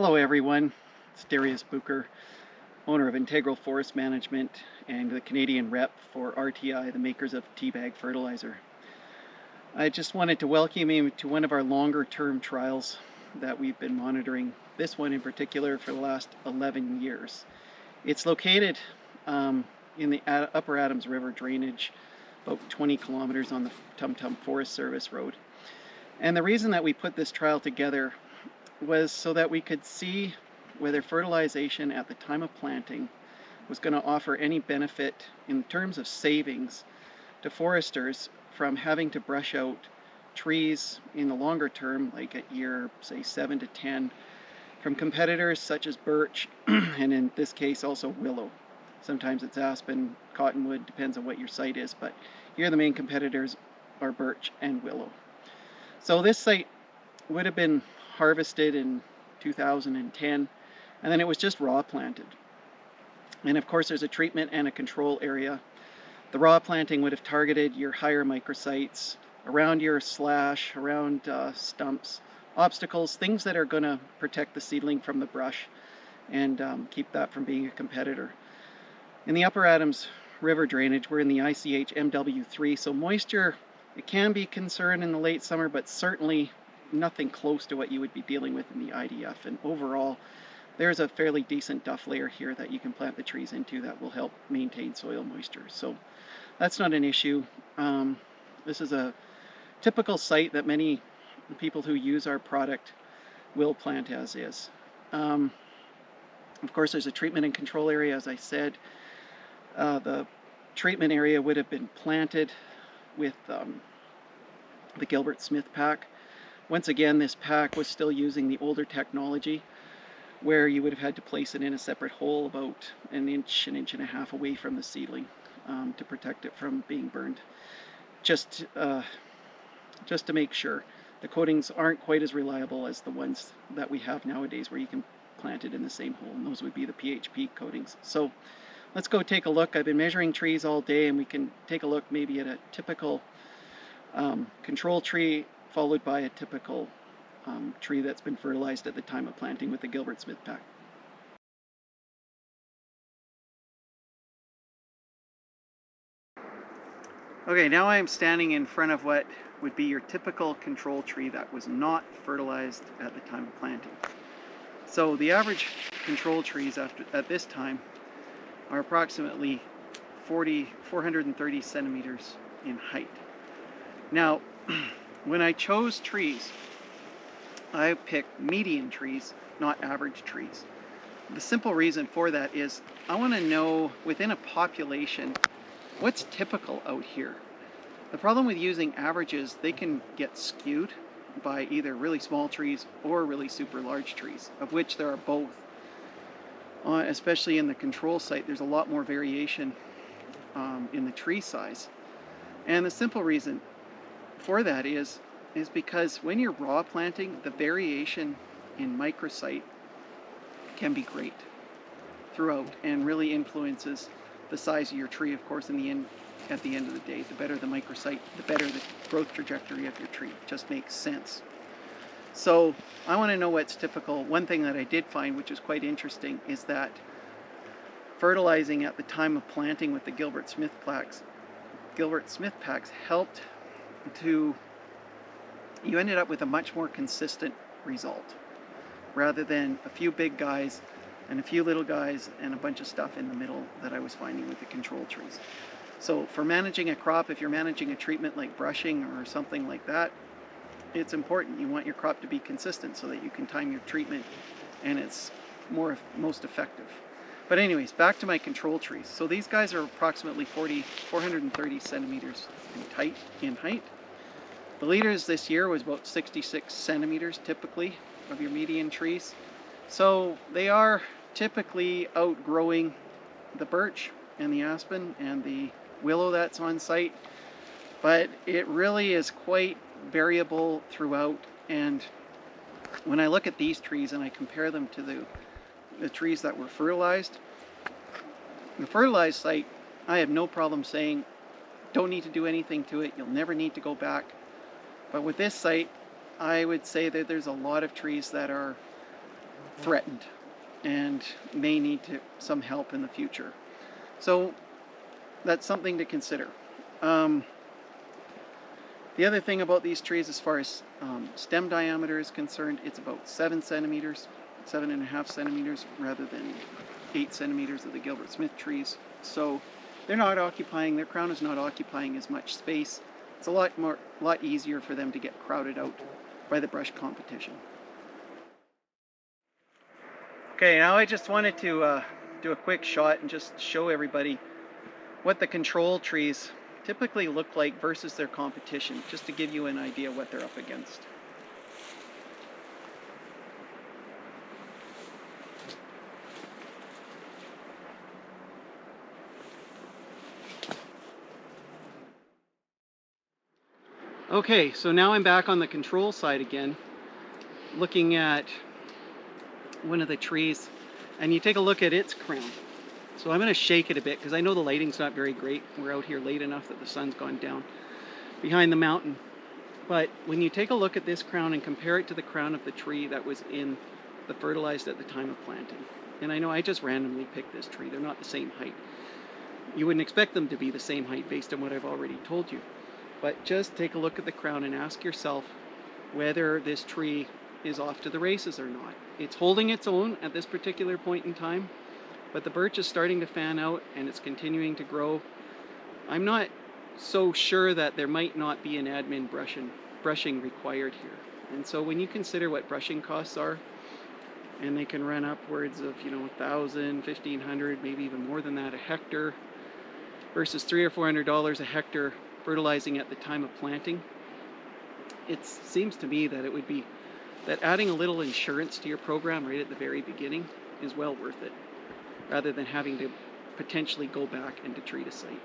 Hello everyone, it's Darius Bucher, owner of Integral Forest Management and the Canadian rep for RTI, the makers of Teabag fertilizer. I just wanted to welcome you to one of our longer term trials that we've been monitoring, this one in particular for the last 11 years. It's located in the Upper Adams River drainage, about 20 kilometers on the Tum Tum Forest Service Road. And the reason that we put this trial together was so that we could see whether fertilization at the time of planting was going to offer any benefit in terms of savings to foresters from having to brush out trees in the longer term, like at year, say 7 to 10, from competitors such as birch, and in this case also willow. Sometimes it's aspen, cottonwood, depends on what your site is, but here the main competitors are birch and willow. So this site would have been harvested in 2010, and then it was just raw planted. And of course there's a treatment and a control area. The raw planting would have targeted your higher microsites around your slash, around stumps, obstacles, things that are going to protect the seedling from the brush and keep that from being a competitor. In the Upper Adams River drainage, we're in the ICH MW3, so moisture, it can be a concern in the late summer, but certainly nothing close to what you would be dealing with in the IDF. And overall, there's a fairly decent duff layer here that you can plant the trees into that will help maintain soil moisture. So that's not an issue. This is a typical site that many people who use our product will plant as is. Of course, there's a treatment and control area, as I said. The treatment area would have been planted with the Gilbert Smith-pak. Once again, this pack was still using the older technology where you would have had to place it in a separate hole about an inch and a half away from the seedling to protect it from being burned. Just to make sure. The coatings aren't quite as reliable as the ones that we have nowadays where you can plant it in the same hole, and those would be the PHP coatings. So let's go take a look. I've been measuring trees all day, and we can take a look maybe at a typical control tree followed by a typical tree that's been fertilized at the time of planting with the Gilbert Smith-pak. Okay, now I am standing in front of what would be your typical control tree that was not fertilized at the time of planting. So the average control trees at this time are approximately 430 centimeters in height. Now, when I chose trees, I picked median trees, not average trees. The simple reason for that is I want to know within a population what's typical out here. The problem with using averages, they can get skewed by either really small trees or really super large trees, of which there are both. Especially in the control site, there's a lot more variation in the tree size. And the simple reason for that is because when you're raw planting, the variation in microsite can be great throughout and really influences the size of your tree, of course, at the end of the day. The better the microsite, the better the growth trajectory of your tree. It just makes sense. So I want to know what's typical. One thing that I did find, which is quite interesting, is that fertilizing at the time of planting with the Gilbert Smith-paks helped to, you ended up with a much more consistent result rather than a few big guys and a few little guys and a bunch of stuff in the middle that I was finding with the control trees. So for managing a crop, if you're managing a treatment like brushing or something like that, it's important. You want your crop to be consistent so that you can time your treatment and it's most effective. But anyways, back to my control trees. So these guys are approximately 430 centimeters in height. The leaders this year was about 66 centimeters typically of your median trees. So they are typically outgrowing the birch and the aspen and the willow that's on site, but it really is quite variable throughout. And when I look at these trees and I compare them to the trees that were fertilized, the fertilized site, I have no problem saying don't need to do anything to it, you'll never need to go back. But with this site, I would say that there's a lot of trees that are threatened and may need some help in the future. So that's something to consider. The other thing about these trees, as far as stem diameter is concerned, it's about 7 centimeters, 7.5 centimeters, rather than 8 centimeters of the Gilbert Smith trees. So their crown is not occupying as much space. It's a lot easier for them to get crowded out by the brush competition. Okay, now I just wanted to do a quick shot and just show everybody what the control trees typically look like versus their competition, just to give you an idea what they're up against. Okay, so now I'm back on the control side again, looking at one of the trees, and you take a look at its crown. So I'm going to shake it a bit because I know the lighting's not very great. We're out here late enough that the sun's gone down behind the mountain. But when you take a look at this crown and compare it to the crown of the tree that was fertilized at the time of planting. And I know I just randomly picked this tree. They're not the same height. You wouldn't expect them to be the same height based on what I've already told you. But just take a look at the crown and ask yourself whether this tree is off to the races or not. It's holding its own at this particular point in time, but the birch is starting to fan out and it's continuing to grow. I'm not so sure that there might not be an admin brushing required here. And so when you consider what brushing costs are, and they can run upwards of, $1,000, $1,500, maybe even more than that a hectare, versus $300 or $400 a hectare fertilizing at the time of planting, it seems to me that that adding a little insurance to your program right at the very beginning is well worth it, rather than having to potentially go back and to treat a site.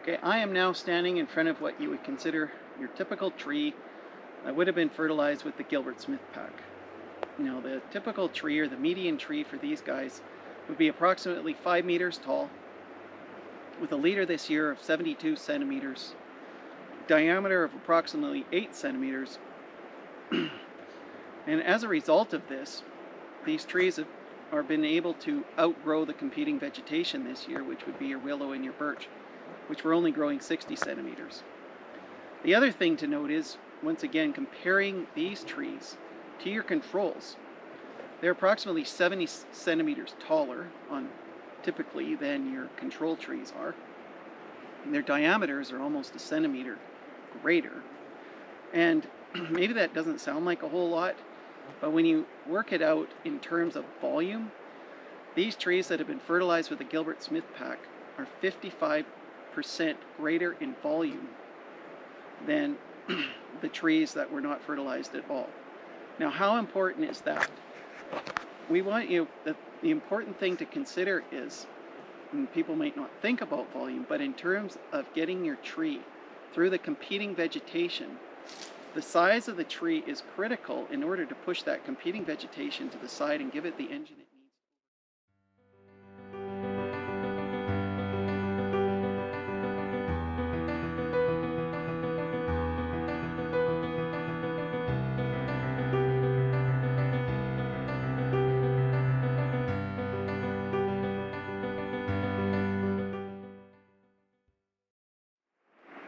Okay, I am now standing in front of what you would consider your typical tree that would have been fertilized with the Gilbert Smith-pak. Now, the typical tree, or the median tree for these guys, would be approximately 5 meters tall, with a leader this year of 72 centimeters, diameter of approximately 8 centimeters. And as a result of this, these trees are been able to outgrow the competing vegetation this year, which would be your willow and your birch, which were only growing 60 centimeters. The other thing to note is, once again, comparing these trees to your controls, they're approximately 70 centimeters taller typically than your control trees are. And their diameters are almost a centimeter greater. And maybe that doesn't sound like a whole lot, but when you work it out in terms of volume, these trees that have been fertilized with the Gilbert Smith-pak are 55% greater in volume than the trees that were not fertilized at all. Now, how important is that? We want the important thing to consider is, and people might not think about volume, but in terms of getting your tree through the competing vegetation, the size of the tree is critical in order to push that competing vegetation to the side and give it the engine it needs.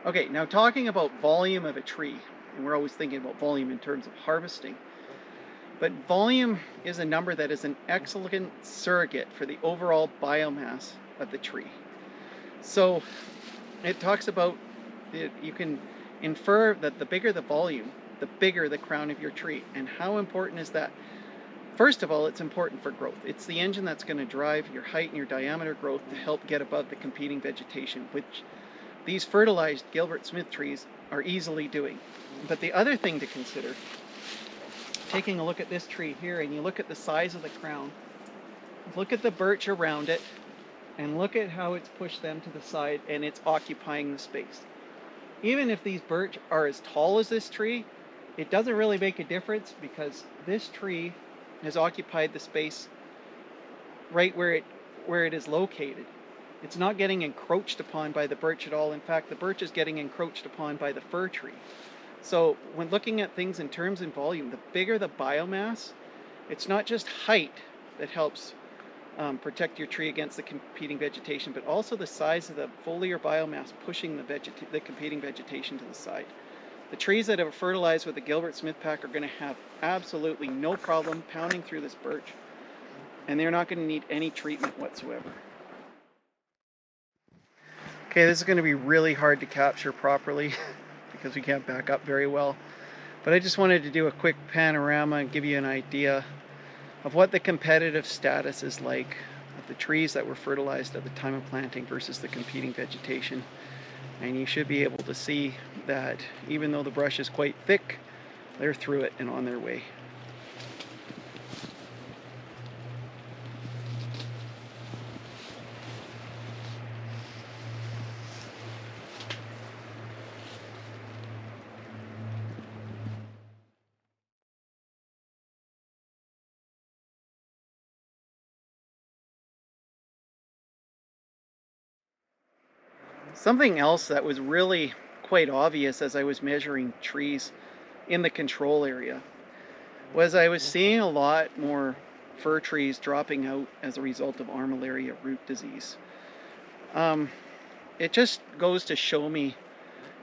Okay, now talking about volume of a tree, and we're always thinking about volume in terms of harvesting, but volume is a number that is an excellent surrogate for the overall biomass of the tree. So it talks about, you can infer that the bigger the volume, the bigger the crown of your tree. And how important is that? First of all, it's important for growth. It's the engine that's going to drive your height and your diameter growth to help get above the competing vegetation, which these fertilized Gilbert Smith trees are easily doing. But the other thing to consider, taking a look at this tree here, and you look at the size of the crown, look at the birch around it, and look at how it's pushed them to the side and it's occupying the space. Even if these birch are as tall as this tree, it doesn't really make a difference, because this tree has occupied the space right where it is located. It's not getting encroached upon by the birch at all. In fact, the birch is getting encroached upon by the fir tree. So when looking at things in terms of volume, the bigger the biomass, it's not just height that helps protect your tree against the competing vegetation, but also the size of the foliar biomass pushing the competing vegetation to the side. The trees that are fertilized with the Gilbert Smith-pak are going to have absolutely no problem pounding through this birch, and they're not going to need any treatment whatsoever. Okay, this is going to be really hard to capture properly because we can't back up very well, but I just wanted to do a quick panorama and give you an idea of what the competitive status is like of the trees that were fertilized at the time of planting versus the competing vegetation. And you should be able to see that even though the brush is quite thick, they're through it and on their way. Something else that was really quite obvious as I was measuring trees in the control area was I was seeing a lot more fir trees dropping out as a result of armillaria root disease. It just goes to show me,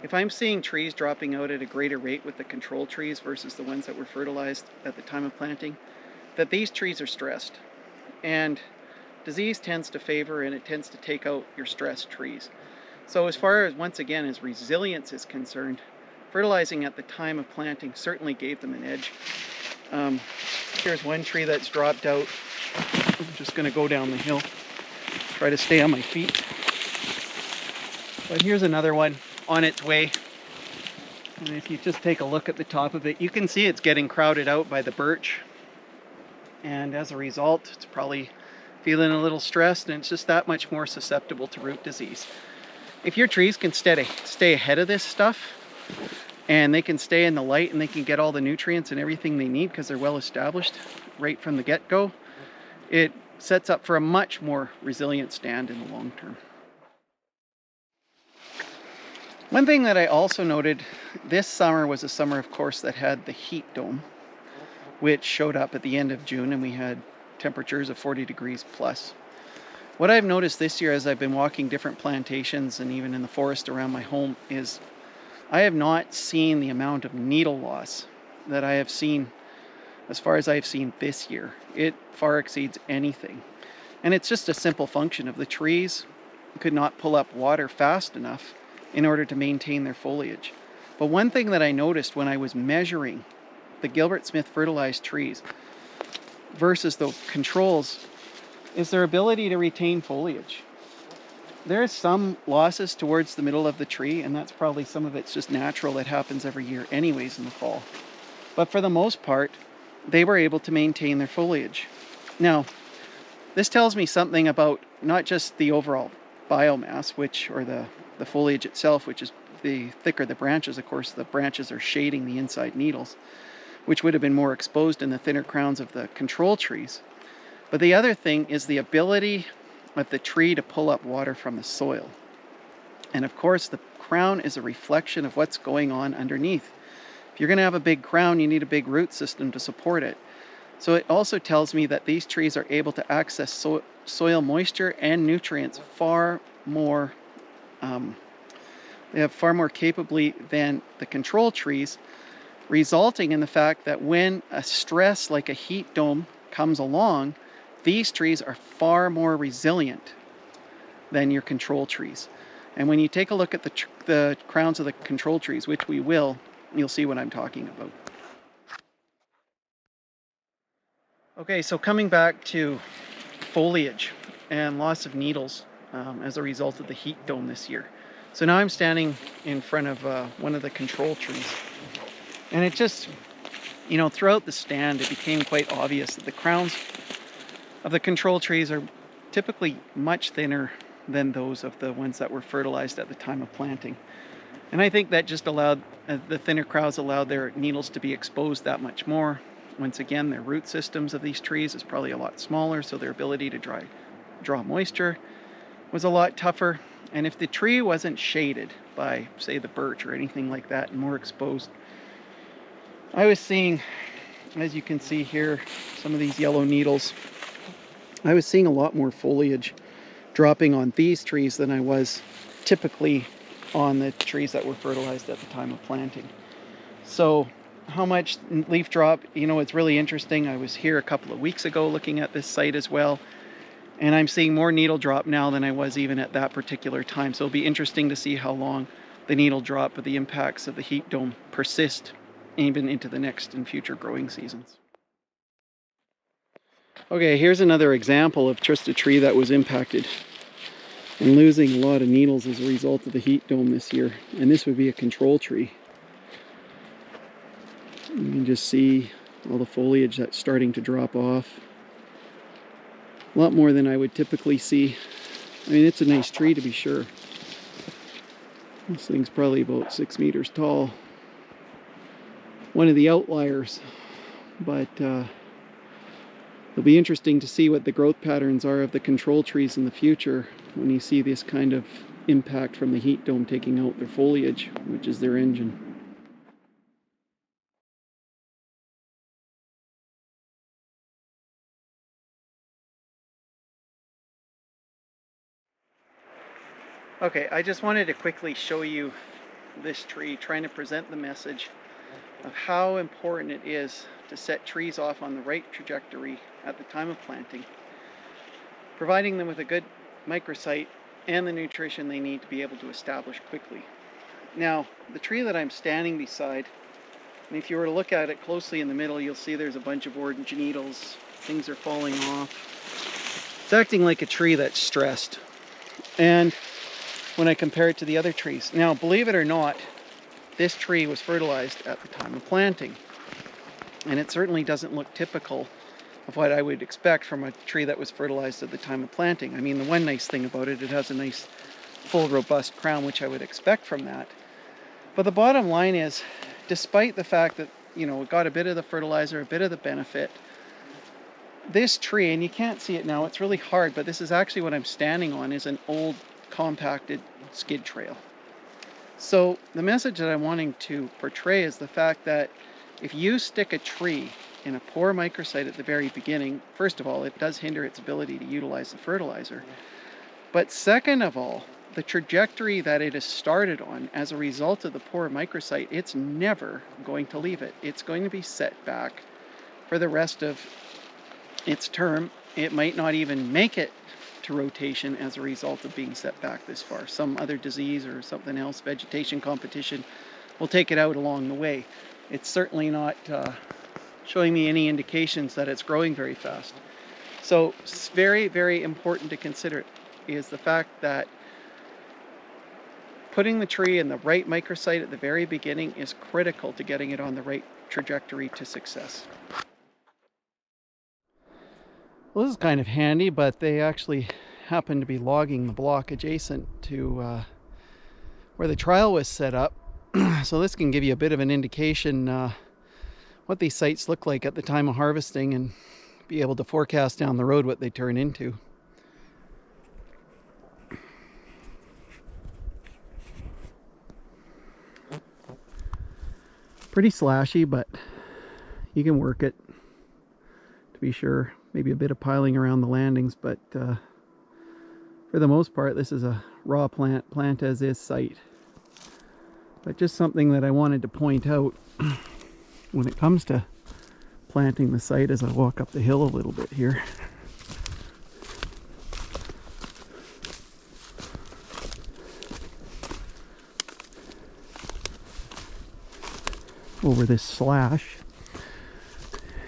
if I'm seeing trees dropping out at a greater rate with the control trees versus the ones that were fertilized at the time of planting, that these trees are stressed. And disease tends to favor and it tends to take out your stressed trees. So as far as, once again, as resilience is concerned, fertilizing at the time of planting certainly gave them an edge. Here's one tree that's dropped out. I'm just going to go down the hill, try to stay on my feet. But here's another one on its way. And if you just take a look at the top of it, you can see it's getting crowded out by the birch. And as a result, it's probably feeling a little stressed, and it's just that much more susceptible to root disease. If your trees can stay ahead of this stuff, and they can stay in the light and they can get all the nutrients and everything they need because they're well established right from the get-go, it sets up for a much more resilient stand in the long term. One thing that I also noted this summer was a summer, of course, that had the heat dome, which showed up at the end of June, and we had temperatures of 40 degrees plus. What I've noticed this year as I've been walking different plantations and even in the forest around my home is I have not seen the amount of needle loss that I have seen as far as I've seen this year. It far exceeds anything. And it's just a simple function of the trees could not pull up water fast enough in order to maintain their foliage. But one thing that I noticed when I was measuring the Gilbert Smith fertilized trees versus the controls is their ability to retain foliage. There is some losses towards the middle of the tree, and that's probably some of it's just natural. It happens every year anyways in the fall. But for the most part, they were able to maintain their foliage. Now, this tells me something about not just the overall biomass, or the foliage itself, which is the thicker the branches, of course, the branches are shading the inside needles, which would have been more exposed in the thinner crowns of the control trees. But the other thing is the ability of the tree to pull up water from the soil. And of course, the crown is a reflection of what's going on underneath. If you're going to have a big crown, you need a big root system to support it. So it also tells me that these trees are able to access soil moisture and nutrients far more, they have far more capably than the control trees, resulting in the fact that when a stress like a heat dome comes along, these trees are far more resilient than your control trees. And when you take a look at the crowns of the control trees, which we will, you'll see what I'm talking about. Okay, so coming back to foliage and loss of needles as a result of the heat dome this year. So now I'm standing in front of one of the control trees. And it just, throughout the stand, it became quite obvious that the crowns of the control trees are typically much thinner than those of the ones that were fertilized at the time of planting. And I think that just allowed, the thinner crowns allowed their needles to be exposed that much more. Once again, their root systems of these trees is probably a lot smaller, so their ability to draw moisture was a lot tougher. And if the tree wasn't shaded by, say, the birch or anything like that, and more exposed, I was seeing, as you can see here, some of these yellow needles. I was seeing a lot more foliage dropping on these trees than I was typically on the trees that were fertilized at the time of planting. So how much leaf drop, you know, it's really interesting. I was here a couple of weeks ago looking at this site as well, and I'm seeing more needle drop now than I was even at that particular time. So it'll be interesting to see how long the needle drop of the impacts of the heat dome persist even into the next and future growing seasons. Okay, here's another example of just a tree that was impacted and losing a lot of needles as a result of the heat dome this year. And this would be a control tree. You can just see all the foliage that's starting to drop off. A lot more than I would typically see. I mean, it's a nice tree to be sure. This thing's probably about 6 meters tall. One of the outliers, but it'll be interesting to see what the growth patterns are of the control trees in the future when you see this kind of impact from the heat dome taking out their foliage, which is their engine. Okay, I just wanted to quickly show you this tree, trying to present the message of how important it is to set trees off on the right trajectory at the time of planting, providing them with a good microsite and the nutrition they need to be able to establish quickly. Now, the tree that I'm standing beside, and if you were to look at it closely in the middle, you'll see there's a bunch of orange needles. Things are falling off. It's acting like a tree that's stressed. And when I compare it to the other trees. Now, believe it or not, this tree was fertilized at the time of planting. And it certainly doesn't look typical of what I would expect from a tree that was fertilized at the time of planting. I mean, the one nice thing about it, it has a nice, full, robust crown, which I would expect from that. But the bottom line is, despite the fact that, you know, it got a bit of the fertilizer, a bit of the benefit, this tree, and you can't see it now, it's really hard, but this is actually what I'm standing on, is an old compacted skid trail. So the message that I'm wanting to portray is the fact that if you stick a tree in a poor microsite at the very beginning, first of all, it does hinder its ability to utilize the fertilizer. But second of all, the trajectory that it has started on as a result of the poor microsite, it's never going to leave it. It's going to be set back for the rest of its term. It might not even make it to rotation as a result of being set back this far. Some other disease or something else, vegetation competition, will take it out along the way. It's certainly not showing me any indications that it's growing very fast. So it's very, very important to consider is the fact that putting the tree in the right microsite at the very beginning is critical to getting it on the right trajectory to success. Well, this is kind of handy, but they actually happen to be logging the block adjacent to where the trial was set up. So this can give you a bit of an indication what these sites look like at the time of harvesting and be able to forecast down the road what they turn into. Pretty slashy, but you can work it, to be sure. Maybe a bit of piling around the landings, but for the most part, this is a raw plant as is site. But just something that I wanted to point out when it comes to planting the site as I walk up the hill a little bit here. Over this slash.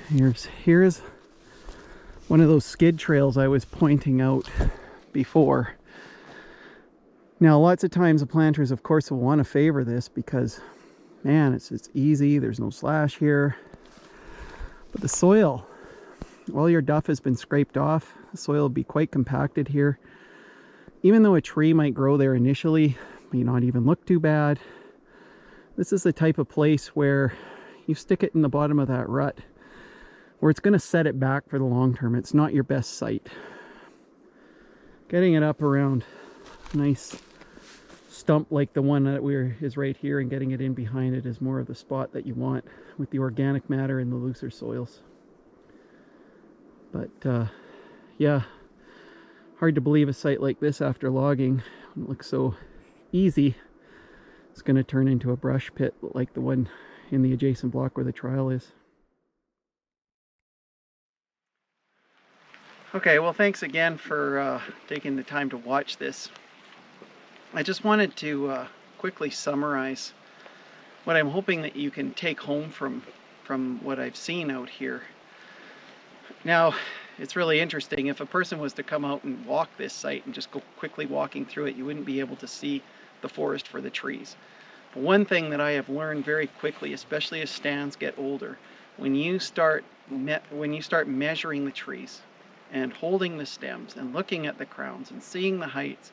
Here's one of those skid trails I was pointing out before. Now, lots of times the planters, of course, will want to favor this because, man, it's easy. There's no slash here. But the soil, all your duff has been scraped off. The soil will be quite compacted here. Even though a tree might grow there initially, it may not even look too bad. This is the type of place where you stick it in the bottom of that rut, where it's going to set it back for the long term. It's not your best site. getting it up around a nice stump like the one that is right here, and getting it in behind it is more of the spot that you want with the organic matter in the looser soils. But yeah, hard to believe a site like this after logging, it looks so easy, it's going to turn into a brush pit like the one in the adjacent block where the trial is. Okay, well, thanks again for taking the time to watch this. I just wanted to quickly summarize what I'm hoping that you can take home from what I've seen out here. Now, it's really interesting. If a person was to come out and walk this site and just go quickly walking through it, you wouldn't be able to see the forest for the trees. But one thing that I have learned very quickly, especially as stands get older, when you start measuring the trees and holding the stems and looking at the crowns and seeing the heights,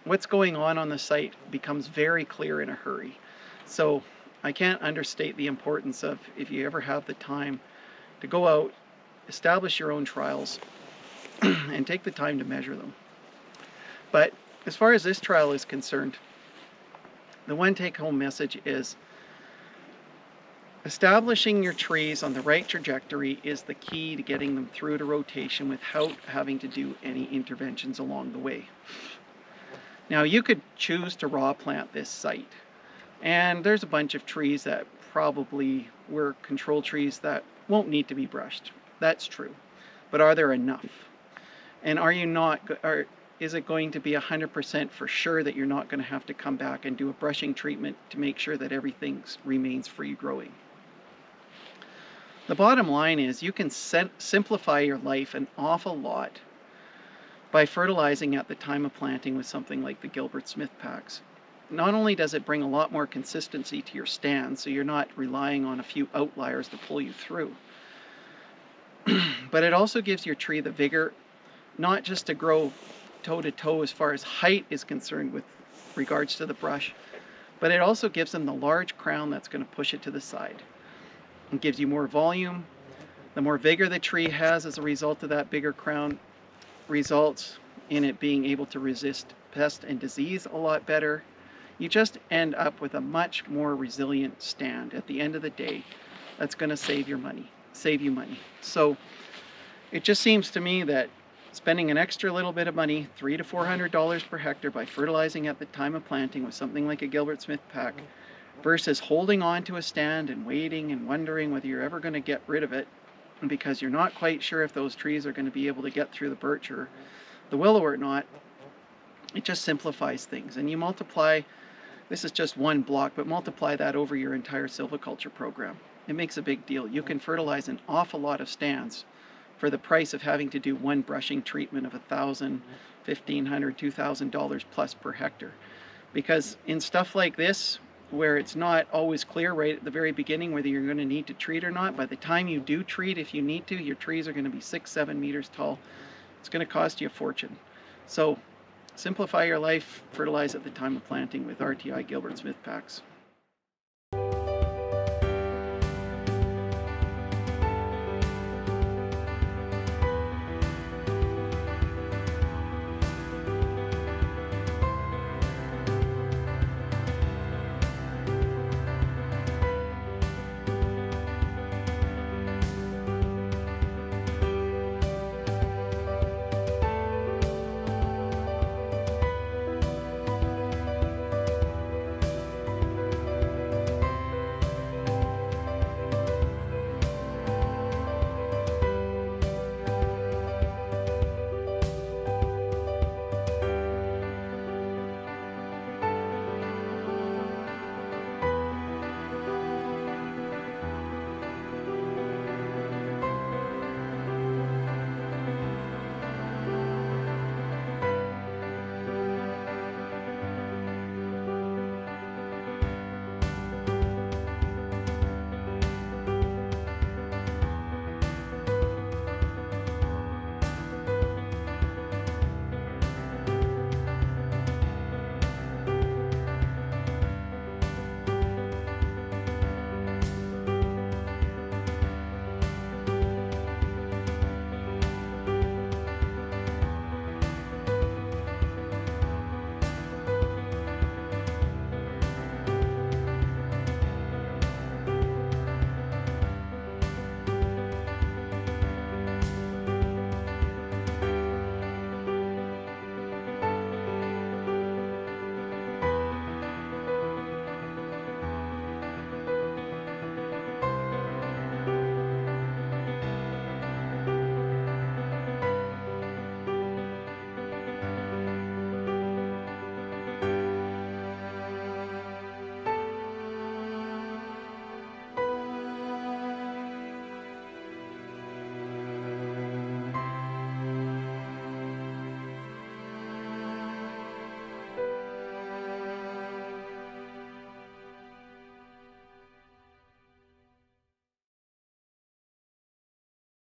what's going on the site becomes very clear in a hurry. So I can't understate the importance of, if you ever have the time, to go out, establish your own trials, and take the time to measure them. But as far as this trial is concerned, the one take-home message is establishing your trees on the right trajectory is the key to getting them through to rotation without having to do any interventions along the way. Now, you could choose to raw plant this site, and there's a bunch of trees that probably were control trees that won't need to be brushed. That's true. But are there enough? And is it going to be 100% for sure that you're not going to have to come back and do a brushing treatment to make sure that everything remains free growing? The bottom line is you can simplify your life an awful lot by fertilizing at the time of planting with something like the Gilbert Smith-paks. Not only does it bring a lot more consistency to your stand, so you're not relying on a few outliers to pull you through, but it also gives your tree the vigor, not just to grow toe to toe as far as height is concerned with regards to the brush, but it also gives them the large crown that's going to push it to the side. It gives you more volume. The more vigor the tree has as a result of that bigger crown results in it being able to resist pest and disease a lot better. You just end up with a much more resilient stand at the end of the day that's going to save you money. So it just seems to me that spending an extra little bit of money, $300 to $400 per hectare, by fertilizing at the time of planting with something like a Gilbert Smith-pak, versus holding on to a stand and waiting and wondering whether you're ever going to get rid of it because you're not quite sure if those trees are going to be able to get through the birch or the willow or not, it just simplifies things. And you multiply, this is just one block, but multiply that over your entire silviculture program. It makes a big deal. You can fertilize an awful lot of stands for the price of having to do one brushing treatment of $1,000, $1,500, $2,000 plus per hectare. Because in stuff like this, where it's not always clear right at the very beginning whether you're going to need to treat or not, by the time you do treat, if you need to, your trees are going to be 6-7 meters tall. It's going to cost you a fortune. So simplify your life, fertilize at the time of planting with RTI Gilbert Smith-paks.